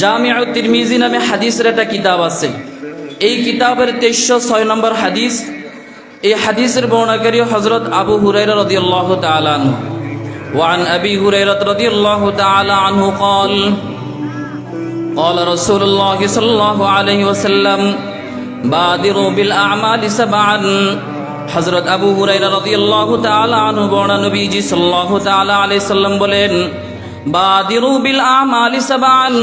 জামিউ তিরমিজি নামে হাদিসের একটা কিতাব আছে। এই কিতাবের 2306 নম্বর হাদিস। এই হাদিসের বর্ণনাকারী হযরত আবু হুরায়রা রাদিয়াল্লাহু তাআলা আনহু। وعن أبي هريرة رضي الله تعالى عنه قال قال رسول الله صلى الله عليه وسلم بادروا بالأعمال سبعا। হযরত আবু হুরায়রা রাদিয়াল্লাহু তাআলা আনহু বর্ণনা, নবীজি সাল্লাল্লাহু তাআলা আলাইহি সাল্লাম বলেন, বাদিরু বিল আমালি সাবআন,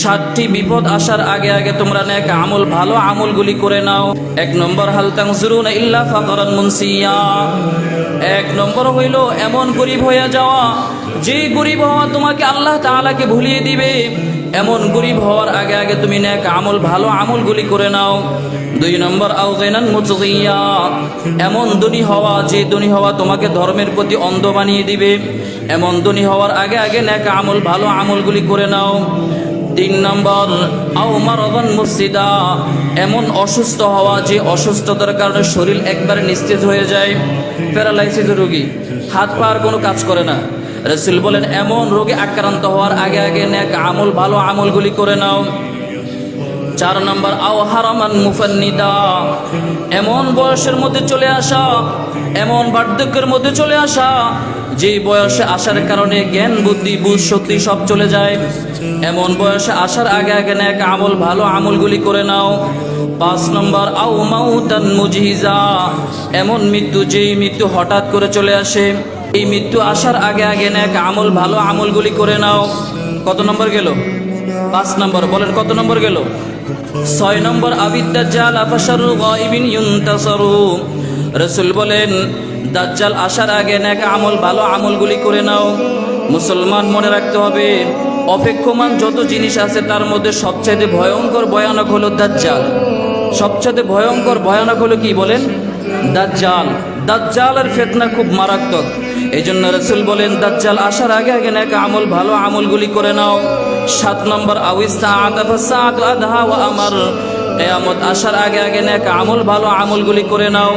7টি বিপদ আসার আগে আগে তোমরা নেক আমল, ভালো আমলগুলি করে নাও। 1 নম্বর, হাল তানজুরুনা ইল্লা ফাকরান মুনসিয়া। 1 নম্বর হইল এমন গরিব হয়ে যাওয়া, যে গরিব হওয়া তোমাকে আল্লাহ তাআলাকে ভুলিয়ে দিবে। এমন গরিব হওয়ার আগে আগে তুমি নেক আমল, ভালো আমলগুলি করে নাও। 2 নম্বর, আও গায়নান মুতগিয়া, এমন ধনী হওয়া, যে ধনী হওয়া তোমাকে ধর্মের প্রতি অন্ধ বানিয়ে দিবে। এমন ধনী হওয়ার আগে আগে নেক আমল, ভালো আমলগুলি করে নাও। 3 নম্বর, আও মারাদান মুফসিদা, এমন অসুস্থ হওয়া, যে অসুস্থতার কারণে শরীর একবারে নিস্তেজ হয়ে যায়, প্যারালাইসিস রোগী, হাত পা আর কোনো কাজ করে না। রাসূল বলেন, এমন রোগে আক্রান্ত হওয়ার আগে আগে নেক আমল, ভালো আমলগুলি করে নাও। 4 নম্বর, আও হারামান মুফান্নিদা, এমন বয়সের মধ্যে চলে আসা, এমন বার্ধক্যের মধ্যে চলে আসা, যে বয়সে আসার কারণে জ্ঞান বুদ্ধি বুঝ শক্তি সব চলে যায়। এমন বয়সে আসার আগে আগে নেক আমল, ভালো আমলগুলি করে নাও। 5 নম্বর, আও মাউতান মুজহিজা, এমন মৃত্যু, যেই মৃত্যু হঠাৎ করে চলে আসে। এই মৃত্যু আসার আগে আগে নেক আমল, ভালো আমলগুলি করে নাও। কত নম্বর গেল? 5 নম্বর। বলেন কত নম্বর গেল? 6 নম্বর, আবিদ দাজ্জাল আফাশারুল গায়বিন ইউনতাসারু। রাসূল বলেন, দাজ্জাল আসার আগে নেক আমল, ভালো আমলগুলি করে নাও। মুসলমান মনে রাখতে হবে, অপেক্ষমান যত জিনিস আছে তার মধ্যে সবচেয়ে ভয়ঙ্কর ভয়ানক হলো দাজ্জাল। সবচেয়ে ভয়ঙ্কর ভয়ানক হলো কি বলেন? দাজ্জাল। দাজ্জালের ফিতনা খুব মারাত্মক। এই জন্য রাসূল বলেন, দাজ্জাল আসার আগে আগে নেক আমল, ভালো আমলগুলি করে নাও। 7 নম্বর, আউইস সাআত ফাসাআতু আদহা ওয়া আমার, কিয়ামত আসার আগে আগে নেক আমল, ভালো আমলগুলি করে নাও।